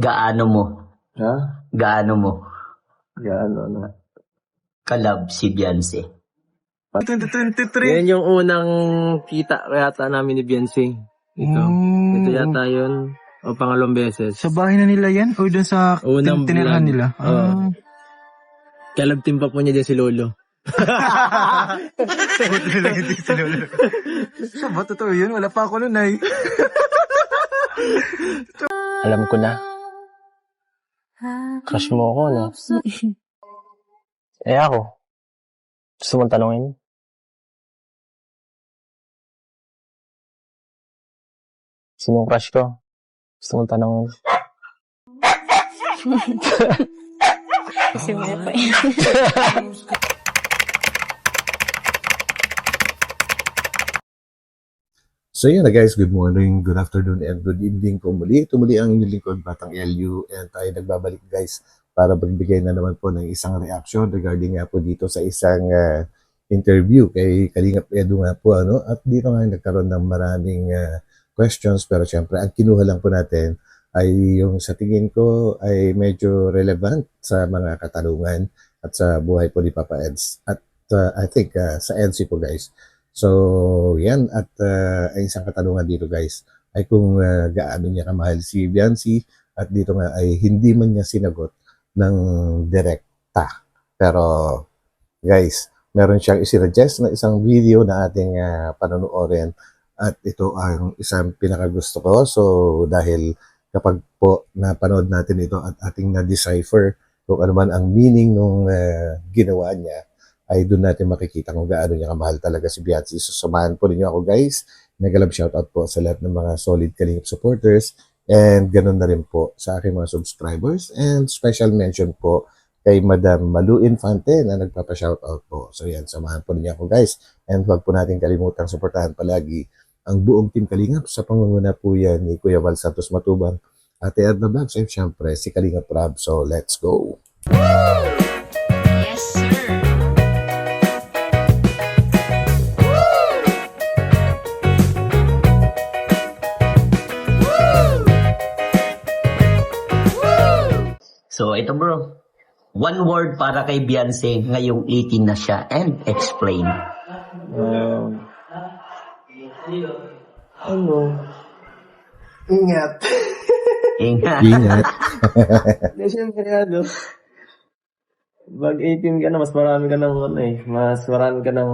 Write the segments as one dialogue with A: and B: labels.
A: Gaano mo?
B: Ha?
A: Gaano mo?
B: Gaano na?
A: Kalab si Beyonce.
C: 2023.
B: Yan yung unang kita yata namin ni Beyonce. Ito yata yun. O pangalawang beses.
C: Sa bahay na nila yan? O doon sa
B: Unang
C: tinirahan
B: vlog.
C: nila?
B: Oo. Kalab team pa po niya dyan si Lolo.
C: Sa ba? Totoo yun? Wala pa ako nun ay.
B: Alam ko na. Crush mo ako, no? Eh ako. Gusto mong tanongin? Sinong crush ko? Gusto mong tanongin?
D: Kasi maya pa yan.
E: So yun na guys, good morning, good afternoon, and good evening po muli. Ito muli ang inyong lingkod, Batang LU, and tayo nagbabalik guys para magbigay na naman po ng isang reaction regarding nga po dito sa isang interview kay Kalingap Edu nga po. At dito nga nagkaroon ng maraming questions, pero syempre ang kinuha lang po natin ay yung sa tingin ko ay medyo relevant sa mga katanungan at sa buhay po ni Papa Eds. At I think sa NC po guys. So, yan. At ang isang katanungan dito guys ay kung gaano niya kamahal si Beyonce, at dito nga ay hindi man niya sinagot ng direkta. Pero guys, meron siyang isinuggest na isang video na ating panonoodin, at ito ang isang pinakagusto ko. So, dahil kapag po napanood natin ito at ating na-decipher kung ano man ang meaning ng ginawa niya, ay doon natin makikita kung gaano niya kamahal talaga si Beyonce. So, samahan po ninyo ako guys. Nagalab shoutout po sa lahat ng mga solid Kalingap supporters, and ganun na rin po sa aking mga subscribers, and special mention po kay Madam Malu Infante na nagpapa-shoutout po. So yan, samahan po ninyo ako guys, and huwag po natin kalimutang suportahan palagi ang buong Team Kalingap sa pangunguna po yan ni Kuya Val Santos Matubang, Ate Edna Vlogs, and syempre si Kalingap Rob. So let's go!
D: Yes, sir.
A: So, ito bro. One word para kay Beyonce ngayong 18 na siya, and explain.
B: Ingat.
A: Ingat.
E: Ingat!
B: Hindi, siyempre pag 18 ka na, mas marami ka ng mas marami ka ng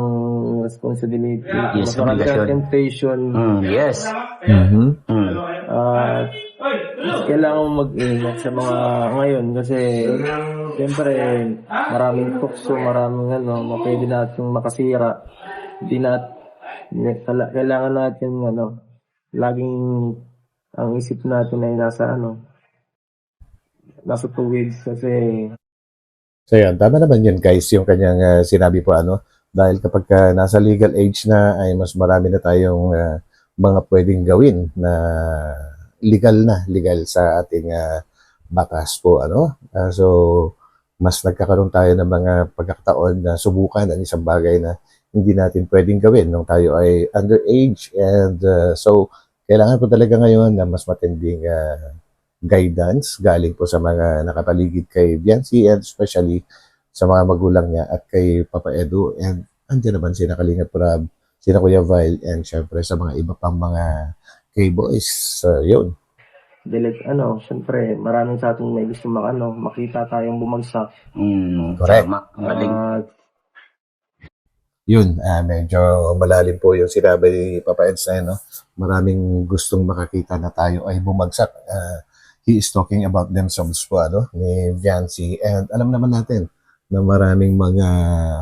B: responsibility.
A: Yes,
B: mas marami ka
A: obligasyon.
B: ng temptation.
A: Yes.
E: Mhm.
B: At kailangan mo mag-ingat sa mga ngayon kasi siyempre maraming tukso, maraming pwede natin makasira. Kailangan natin laging ang isip natin ay nasa tuwid kasi
E: So yan, tama naman yun guys, yung kanyang sinabi po dahil kapag nasa legal age na ay mas marami na tayong mga pwedeng gawin na legal sa ating batas po so mas nagkakaroon tayo ng mga pagkakataon na subukan ang isang bagay na hindi natin pwedeng gawin nung tayo ay underage, and so kailangan po talaga ngayon na mas matinding guidance galing po sa mga nakapaligid kay Beyonce, and especially sa mga magulang niya at kay Papa Edu, and andyan naman sina Kalingap Rob, sina Kuya Vile, and syempre sa mga iba pang mga K-boys. Yun.
B: siyempre maraming sa atin may gusto makita tayong bumagsak.
E: Correct.
A: Tama. Ang galing.
E: Yun, medyo malalim po yung sinabi ni Papa Eds na maraming gustong makakita na tayo ay bumagsak. He is talking about themselves po ni Beyonce, and alam naman natin na maraming mga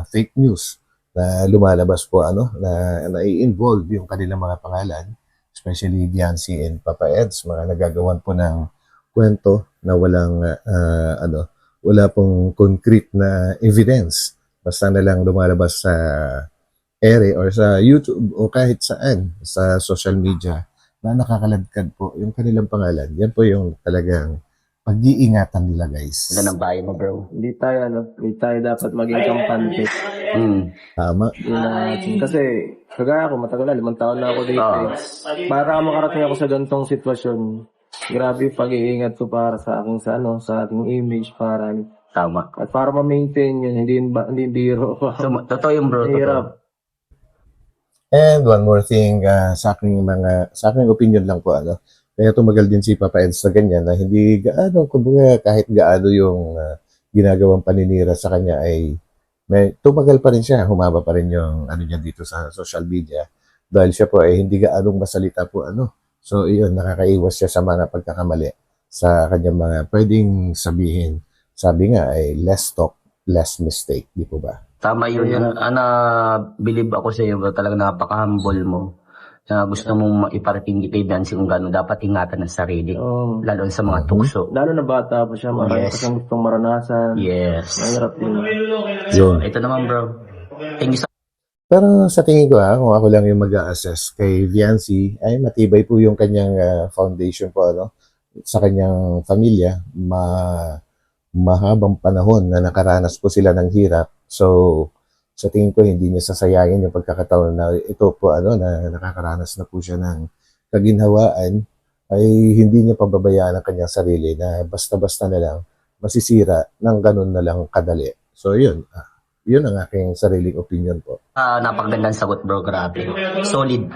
E: fake news na lumalabas po na nai-involve yung kanilang mga pangalan, especially Beyonce and Papa Eds, mga nagagawan po ng kwento na walang wala pong concrete na evidence, basta na lang lumalabas sa ere or sa YouTube o kahit saan sa social media na nakakaladkad po yung kanilang pangalan. Yan po yung talagang pag-iingatan nila guys.
A: Ganda ng bahay mo bro.
B: Hindi tayo dapat maging kampante.
E: Tama.
B: Kasi kagaya ako, matagal na, 5 taon na ako dito. Para makarating ako sa ganitong sitwasyon, grabe yung pag-iingat ko para sa aking sa ating image para
A: Tama.
B: at para ma-maintain yun, hindi biro.
A: Totoo yung bro,
B: Mahirap.
A: totoo.
E: And one more thing, sa aking opinion lang po, kaya tumagal din si Papa Eds sa ganyan na hindi gaano, kumbaga kahit gaano yung ginagawang paninira sa kanya ay tumagal pa rin siya, humaba pa rin yung niya dito sa social media dahil siya po ay hindi gaanong masalita po So iyon, nakakaiwas siya sa mga pagkakamali sa kanyang mga pwedeng sabihin. Sabi nga ay less talk, less mistake, di po ba?
A: Tama yun. Believe ako sa iyo, bro. Talaga napaka-humble mo. Na gusto mong iparating kay Biancy kung gaano dapat ingatan ng sarili.
B: Oo.
A: Lalo sa mga tukso.
B: Lalo na bata pa siya, marami
A: Yes.
B: pa siyang gustong maranasan.
A: Yes.
B: Mahirap din.
E: Yun.
A: Ito naman, bro. Thank you so
E: Pero sa tingin ko kung ako lang yung mag-a-assess kay Viancy, ay matibay po yung kanyang foundation po sa kanyang pamilya. Mahabang panahon na nakaranas po sila ng hirap. So, sa tingin ko hindi niya sasayangin yung pagkakataon na ito po na nakakaranas na po siya ng kaginhawaan ay hindi niya pababayaan ang kanyang sarili na basta-basta na lang masisira ng ganun na lang kadali. So, yun ang aking sariling opinion po.
A: napakagandang sagot, bro. Grabe. Solid.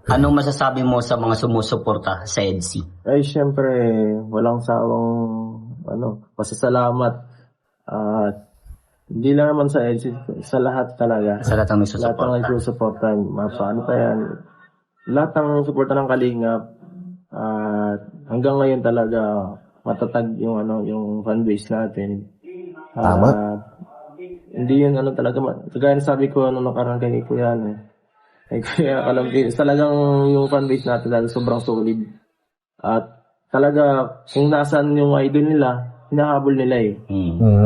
A: Anong masasabi mo sa mga sumusuporta sa EDC?
B: Ay, syempre, walang sawang pasasalamat. At hindi lang naman sa EDC, sa lahat talaga.
A: Sa lahat ng may
B: Lahat ng
A: susuporta.
B: nagsusuporta, paano pa yan? Lahat ng suporta ng Kalingap, at hanggang ngayon talaga matatag yung fanbase natin.
E: Tama.
B: Hindi yun talaga, kagaya na sabi ko nakaraan kay Kuya ay Kuya Kalambin, talagang yung fanbase natin talaga sobrang solid. At talaga, kung nasaan yung idol nila, hinahabol nila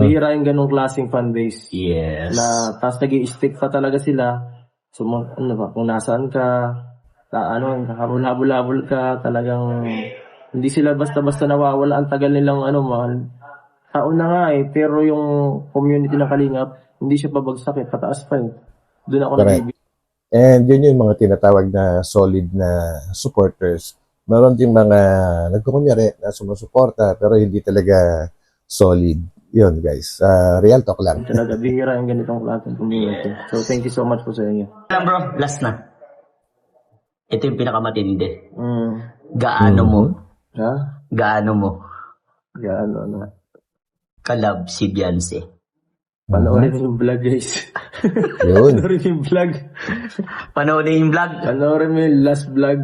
B: Bihira yung ganong klaseng fanbase.
A: Yes.
B: Na tapos nag-i-stick pa talaga sila. So, kung nasaan ka, habol-habol ka, talagang hindi sila basta-basta nawawala. Ang tagal nilang mahal. Taon na nga pero yung community ng Kalingap, hindi siya pabagsak pataas pa Doon ako
E: Correct.
B: nag-ibig.
E: And yun yung mga tinatawag na solid na supporters. Meron din mga nagkukunyari na sumusuporta pero hindi talaga solid. Yun guys, real talk lang.
B: Talaga, bihira yung ganitong klaseng community. So, thank you so much po sa inyo.
A: Bro, last na. Ito yung pinakamatindi.
B: Mm.
A: Gaano mo?
B: Ha?
A: Gaano mo?
B: Gaano,
A: Kalab si Biancy?
B: Panoorin yung vlog, guys.
E: Yun.
B: Panoorin yung vlog.
A: Panoorin yung vlog?
B: Panoorin mo yung last vlog.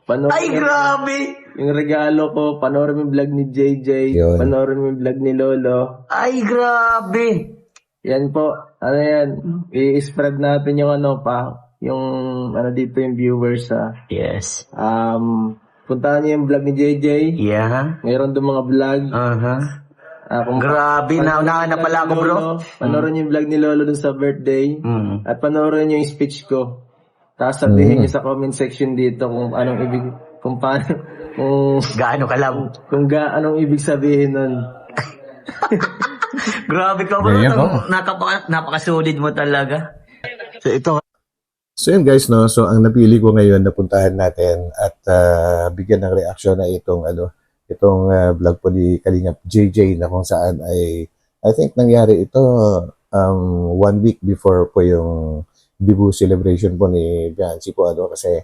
B: Panoorin
A: Ay, grabe!
B: yung regalo ko. Panoorin mo yung vlog ni JJ.
E: Yun.
B: Panoorin mo yung vlog ni Lolo.
A: Ay, grabe!
B: Yan po. Yan? I-spread natin yung yung dito yung viewers
A: Yes.
B: puntahan niyo yung vlog ni JJ.
A: Yeah.
B: Mayroon doon mga vlog.
A: Grabe, naunahan na pala ako, bro.
B: Panoorin niyo yung vlog ni Lolo dun sa birthday.
A: Mm.
B: At panoorin niyo yung speech ko. Tapos sabihin niyo sa comment section dito kung anong ibig, kung paano,
A: Gaano kalab?
B: anong ibig sabihin nun.
A: Grabe ka, bro.
E: Ganyan po.
A: Napakasolid mo talaga.
E: So yun guys, so ang napili ko ngayon na puntahan natin at bigyan ng reaksyon na itong vlog po ni Kalingap JJ na kung saan I think nangyari ito 1 week before po yung debut celebration po ni Biancy po kasi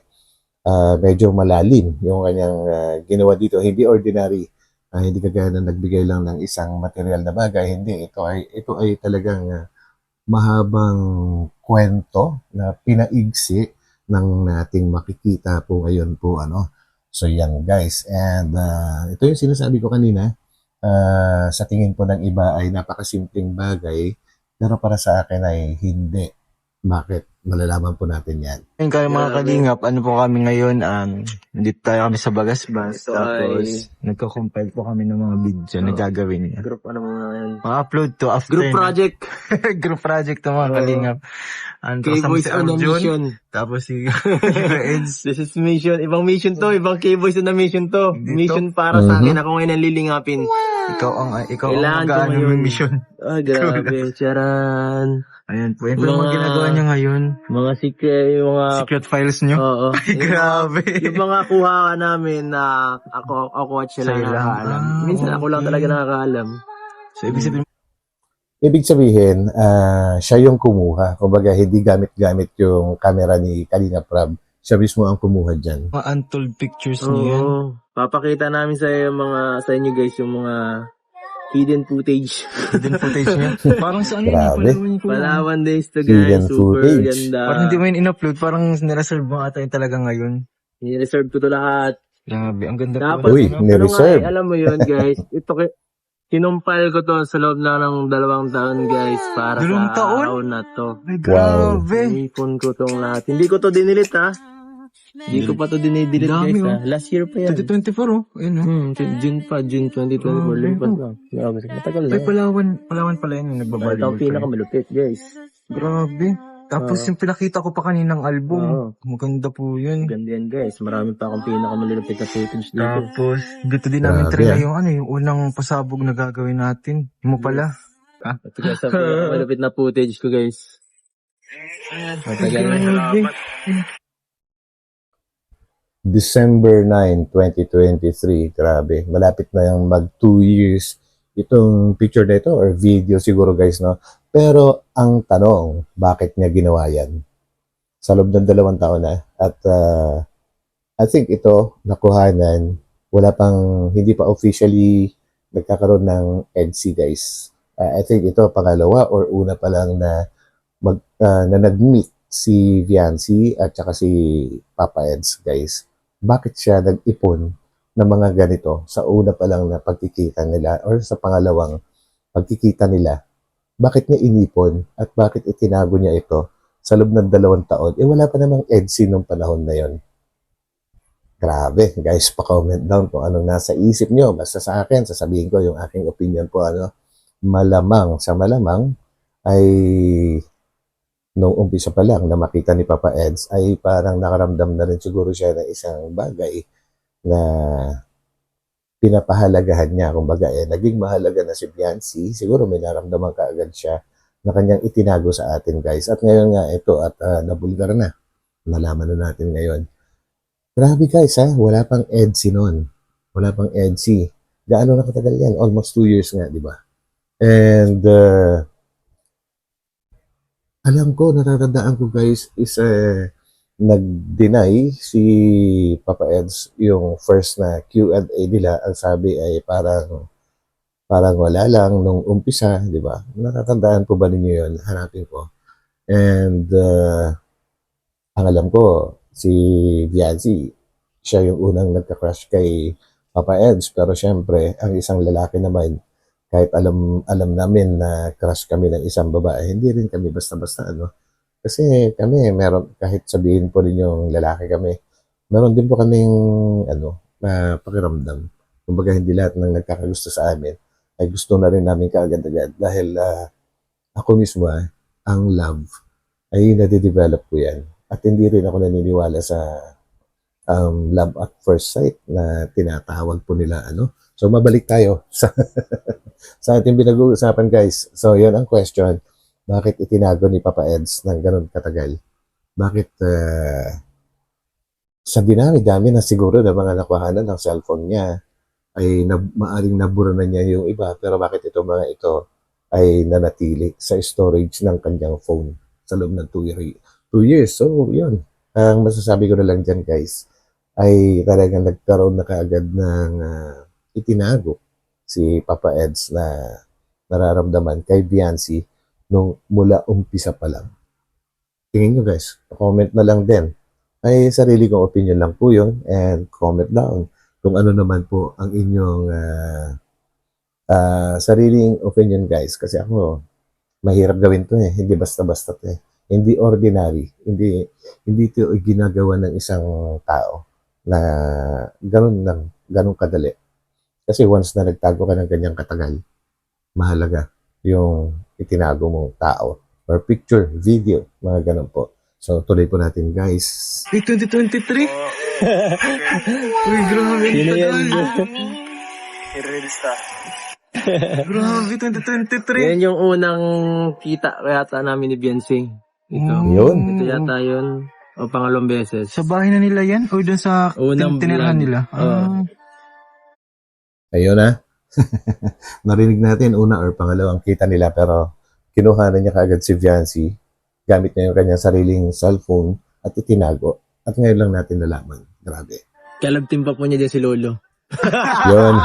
E: medyo malalim yung kanyang ginawa dito. Hindi ordinary, hindi kagaya na nagbigay lang ng isang material na bagay. Hindi, ito ay talagang mahabang kwento na pinaigsi ng nating makikita po ngayon po So yan guys, and ito yung sinasabi ko kanina, sa tingin po ng iba ay napakasimpleng bagay, pero para sa akin ay hindi. Bakit? Malalaman po natin yan.
C: Ayun kayo mga kalingap, ano po kami ngayon, nandito tayo kami sa Bagasbas,
B: Ito
C: tapos nagko-compile po kami ng mga video na gagawin niya.
B: Group yan?
C: Ma-upload to after.
B: Group project.
C: Group project to mga kalingap.
B: K-Boys on a mission.
C: Tapos si
B: This is mission. Ibang mission to. Ibang K-Boys on a mission to.
C: Dito.
B: Mission para sa akin. Ako ngayon ang lilingapin.
C: Ikaw ang
B: Kailangan ko
C: mag-ano
B: ngayon.
C: ng mission.
B: Ah, grabe. Charan.
C: Ayan po. Yan po yung mga ginagawa niya ngayon.
B: Mga yung mga...
C: Secret files niyo.
B: Oo.
C: Ay, grabe.
B: Yung mga kuha namin na ako at siya lang
C: Sa'yo lang.
B: nakakaalam. Minsan ako lang
C: okay.
B: talaga nakakaalam.
C: So, ibig sabihin,
E: Ibig sabihin, siya yung kumuha. Kumbaga, hindi gamit-gamit yung camera ni Kalinga Prab. Siya mismo ang kumuha dyan.
C: mga untold pictures niya.
B: Oo. Papakita namin sa inyo guys yung mga hidden footage.
C: Hidden footage niya. Parang sa ano
E: Grabe.
C: yun,
B: Palawan days to
E: Hidden
B: guys. Super
E: footage.
B: ganda.
C: Parang hindi mo yun in-upload. Parang nireserve mo ata yun talaga ngayon.
B: I-reserve ko to lahat.
C: Grabe, ang ganda
B: Dapat,
C: po.
E: Uy,
C: Ano?
E: ni-reserve.
B: alam mo yun guys. Sinumpal ko to sa loob na ng 2 taon guys para
C: 2
B: sa
C: taon?
B: araw na to.
C: Ay, grabe.
B: Ipon ko tong lahat. Hindi ko to dinilit ha. Hindi ko pa to dinidelete
C: Dami,
B: guys ha. Last year pa yan.
C: 2024 oh. Ayun oh.
B: June 2024. Lipas lang. Grabe, matagal na.
C: Ay, Palawan pala yun yung
B: Ito
C: nagbabalik.
B: ang pinakamalupit guys.
C: Grabe. Tapos yung pinakita ko pa kaninang album.
B: Oo.
C: Maganda po yun.
B: Ganda yan guys. Marami pa akong pinakamalupit na footage dito.
C: Tapos, dito din namin
E: Grabe,
C: try
E: ah.
C: yung yung unang pasabog na gagawin natin. Yung mo pala.
B: Ito guys ang pinakamalupit na footage ko guys. Matagal na.
C: Grabe.
E: December 9, 2023. Grabe. Malapit na yung mag 2 years itong picture na ito or video siguro guys, no? Pero ang tanong, bakit niya ginawa yan? Sa loob ng 2 taon na. At I think ito, nakuhanan, hindi pa officially nagkakaroon ng EDC guys. I think ito, pangalawa or una pa lang na na nag-meet si Viancy at saka si Papa Eds guys. Bakit siya nag-ipon ng mga ganito sa una pa lang na pagkikita nila or sa pangalawang pagkikita nila? Bakit niya inipon at bakit itinago niya ito sa loob ng 2 taon? Wala pa namang EDC nung panahon na yon. Grabe, guys, pa-comment down kung anong nasa isip nyo. Basta sa akin, sasabihin ko yung aking opinion po, malamang ay nung umpisa pa lang na makita ni Papa Eds ay parang nakaramdam na rin siguro siya ng isang bagay na pinapahalagahan niya. Kumbaga, naging mahalaga na si Viancy. Siguro may naramdaman kaagad siya na kanyang itinago sa atin, guys. At ngayon nga ito at nabulgar na. Nalaman na natin ngayon. Grabe, guys, wala pang EDC noon. Wala pang EDC. Gaano na katagal yan? Almost 2 years nga, di ba? And alam ko, natatandaan ko guys, is nag-deny si Papa Eds yung first na Q&A nila. Ang sabi ay parang wala lang nung umpisa, di ba? Natatandaan po ba ninyo yun? Hanapin ko. And ang alam ko, si Viancy, siya yung unang nagka-crush kay Papa Eds. Pero syempre, ang isang lalaki naman, kahit alam namin na crush kami ng isang babae, hindi rin kami basta-basta Kasi kami, kahit sabihin po rin yung lalaki kami, meron din po kaming na pakiramdam. Kumbaga hindi lahat ng nagkakagusto sa amin ay gusto na rin namin kaagad-agad. Dahil ako mismo, ang love ay nade-develop ko yan. At hindi rin ako naniniwala sa love at first sight na tinatawag po nila. So mabalik tayo sa ating pinag-uusapan guys. So yun ang question. Bakit itinago ni Papa Eds ng ganun katagal? Bakit sa dinami-dami na siguro na mga nakuhanan ng cellphone niya ay maaring nabura na niya yung iba, pero bakit itong mga ito ay nanatili sa storage ng kanyang phone sa loob ng 2 years? So yun, ang masasabi ko na lang dyan guys ay talagang nagkaroon na kaagad ng itinago si Papa Eds na nararamdaman kay Viancy nung mula umpisa pa lang. Tingin nyo guys, comment na lang din. Ay sarili kong opinion lang po yun, and comment down kung ano naman po ang inyong sariling opinion guys. Kasi ako, mahirap gawin to hindi basta-basta to Hindi ordinary, hindi ito ginagawa ng isang tao na ganun kadali. Kasi once na nagtago ka ng ganyang katagal, mahalaga yung itinago mong tao or picture, video, mga ganun po. So, tuloy po natin, guys.
C: 2023? Uy, grabe.
B: Sino yan?
C: tagal.
B: Irrelista.
C: Grabe, 2023.
B: Yan yung unang kita yata namin ni Biancy. Ito.
E: Yun.
B: Ito yata yun. O pangalawang beses.
C: Sa bahay na nila yan? O dun sa
B: Unang
C: tinirahan
B: vlog.
C: nila?
B: Oo.
E: Ayun na. Narinig natin una or pangalawang kita nila pero kinuha na niya kaagad si Viancy. Gamit niya yung kanyang sariling cellphone at itinago. At ngayon lang natin nalaman. Grabe.
B: Kalab team pa po niya din si Lolo.
E: Yun.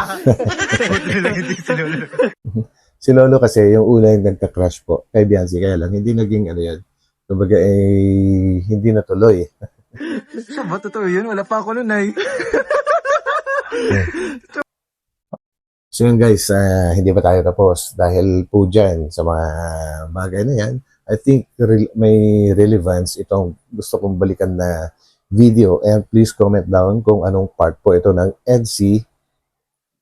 E: Si Lolo kasi yung una yung nagka-crush po kay Viancy. Kaya lang hindi naging ano yan. Kumbaga hindi natuloy.
C: Sa ba? Totoo yun? Wala pa ako nun ay.
E: So yun guys, hindi pa tayo tapos dahil po dyan sa mga bagay na yan, I think may relevance itong gusto kong balikan na video and please comment down kung anong part po ito ng EDC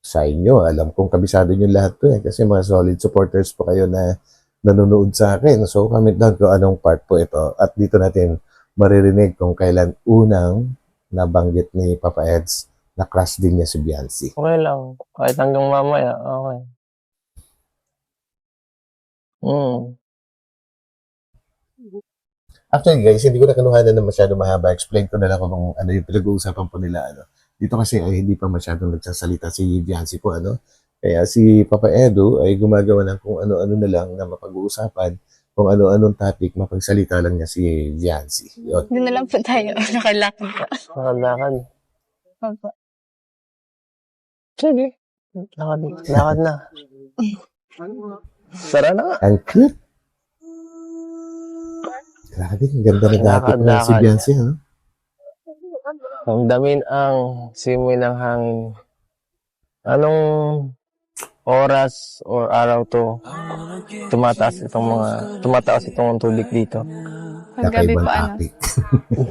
E: sa inyo. Alam kong kabisado nyo lahat to kasi mga solid supporters po kayo na nanonood sa akin. So comment down kung anong part po ito at dito natin maririnig kung kailan unang nabanggit ni Papa Eds na crush din niya si Viancy.
B: Okay lang. Kahit hanggang mamaya. Okay.
E: Actually guys, hindi ko na kanuhanan na masyado mahaba. Explain ko na lang kung ano yung pinag-uusapan po nila. Dito kasi ay hindi pa masyadong nagsasalita si Viancy po. Kaya si Papa Edu ay gumagawa ng kung ano-ano na lang na mapag-uusapan. Kung ano-anong topic, mapagsalita lang niya si Viancy. Yun.
D: Doon na lang po tayo. Nakalakad po.
B: Lakad-lakad.
D: Opo.
B: Sige. Lakad na. Tara na nga.
E: Ang cute. Grabe, ang ganda na dapat na si
B: Lakad-lakad.
E: Viancy.
B: Ang damin ang simoy ng hangin. Anong oras or araw to tumataas itong tubig dito?
D: Paggabi
E: Kakaibang
D: po
E: topic.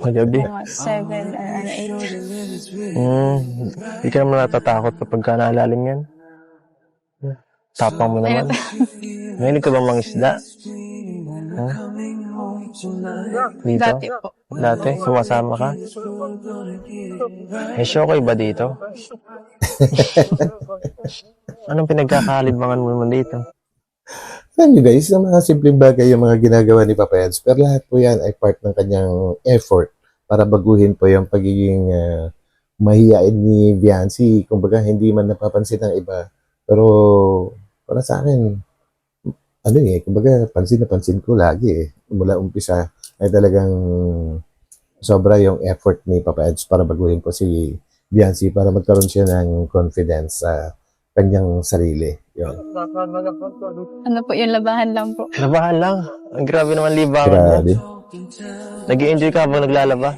B: Magabi.
D: mga 7 or 8.
B: Hindi ka naman natatakot kapag ka naalalim yan. Tapang mo naman. Mahilig ka ba mga isda? Dito?
D: Dati po.
B: Dati? Sumasama ka? May Shokoy ba dito? Anong pinagkakalibangan mo naman dito?
E: Alam nyo guys, ang mga simpleng bagay yung mga ginagawa ni Papa Eds, pero lahat po yan ay part ng kanyang effort para baguhin po yung pagiging mahihain ni Viancy. Kumbaga, hindi man napapansin ng iba. Pero para sa akin, kumbaga, pansin na pansin ko lagi mula umpisa ay talagang sobra yung effort ni Papa Eds para baguhin po si Viancy para magkaroon siya ng confidence sa kanyang sarili. Yun.
D: Ano po yung labahan lang po.
B: Labahan lang. Ang grabe naman libangan mo.
E: Grabe.
B: Nag-i-enjoy ka habang naglalaba?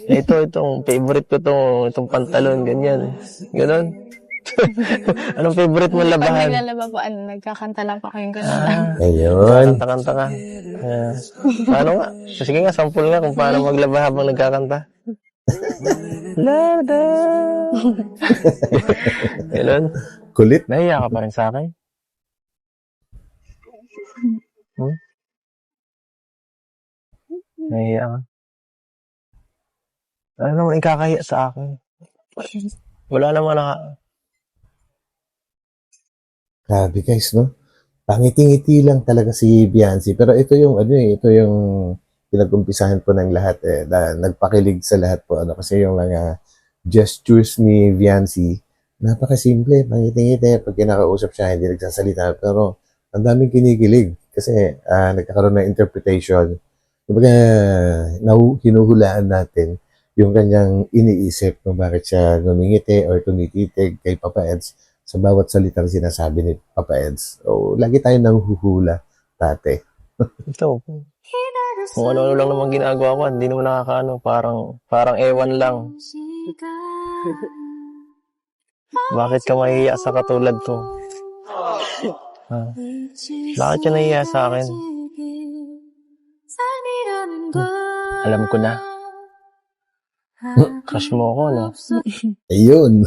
B: Itong favorite ko itong pantalon, ganyan. Ganon. Anong favorite mo
D: Pag
B: labahan?
D: naglalaba po, nagkakanta lang po kayong gano'n lang.
E: Ayun.
B: Kanta-kanta ka. Paano nga? Sige nga, sample nga kung paano maglaba habang nagkakanta. Lada. Ganon.
E: Kulit.
B: Nahiya ka pa rin sa akin? Nahiya ka? Ano naman ikakahiya sa akin? Wala naman
E: Grabe guys, no? Pangiti-ngiti lang talaga si Viancy. Pero ito yung, ito yung pinag-umpisahan po ng lahat nagpakilig sa lahat po. Kasi yung mga gestures ni Viancy, napakasimple. Pangiti-ngiti. Pag kinakausap siya, hindi nagsasalita. Pero ang daming kinikilig. Kasi nagkakaroon ng interpretation. Kumbaga, hinuhulaan natin yung kanyang iniisip kung bakit siya ngumingiti or tumititig kay Papa Eds sa bawat salitang sinasabi ni Papa Eds. So, lagi tayo nang huhula, tate.
B: Ito. Kung ano-ano lang naman ginagawa ko, hindi naman nakakaano. Parang ewan lang. Bakit ka mahihiya sa katulad to? Bakit ka nahihiya sa akin? Alam ko na. Crush mo ako, no?
E: Ayun.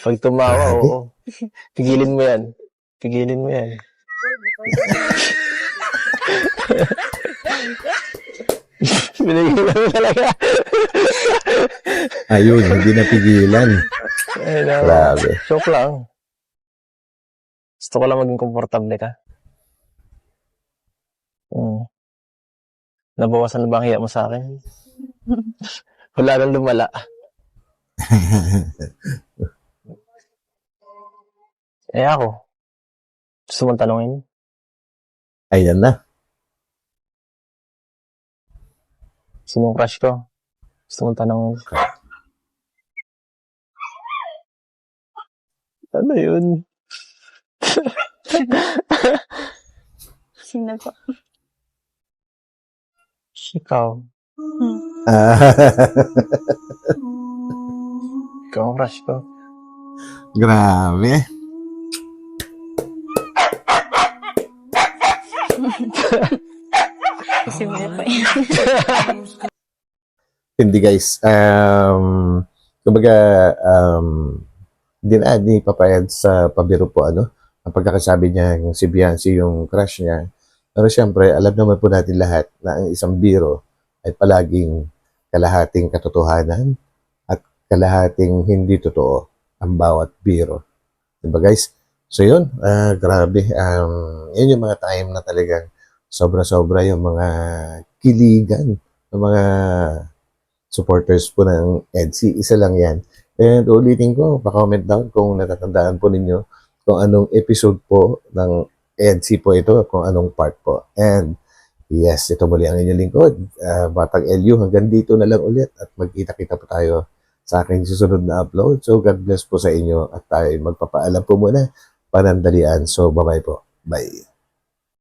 B: Pag tumawa, oo. Pigilin mo yan. Pigilin mo yan. Pinigilan mo talaga.
E: Ayun, hindi napigilan.
B: Eh,
E: Grabe.
B: joke lang. Gusto ko lang maging komportable ka. Nabawasan na ba ang hiya mo sa akin? Wala nang lumala. Eh ako, gusto mong tanongin?
E: Ayan na.
B: Sinong crush ko? Gusto mong tanongin? Ano yun?
D: Sino po?
B: Ikaw.
E: Ah,
B: Ikaw ang crush ko.
E: Grabe.
D: Sino po yan?
E: Hindi guys. Kumbaga, di papayad sa pabiro po ang pagkakasabi niya yung si Biancy yung crush niya. Pero syempre, alam naman po natin lahat na ang isang biro ay palaging kalahating katotohanan at kalahating hindi totoo ang bawat biro. Diba guys? So yun, grabe. Yun yung mga time na talagang sobra-sobra yung mga kiligan ng mga supporters po ng EDSI. Isa lang yan. And ulitin ko, pa-comment down kung natatandaan po ninyo kung anong episode po ng EDSI po ito, kung anong part po. And yes, ito muli ang inyong lingkod. Batang LU, hanggang dito na lang ulit at magkita-kita po tayo sa aking susunod na upload. So God bless po sa inyo at tayo magpapaalam po muna panandalian. So bye-bye po. Bye.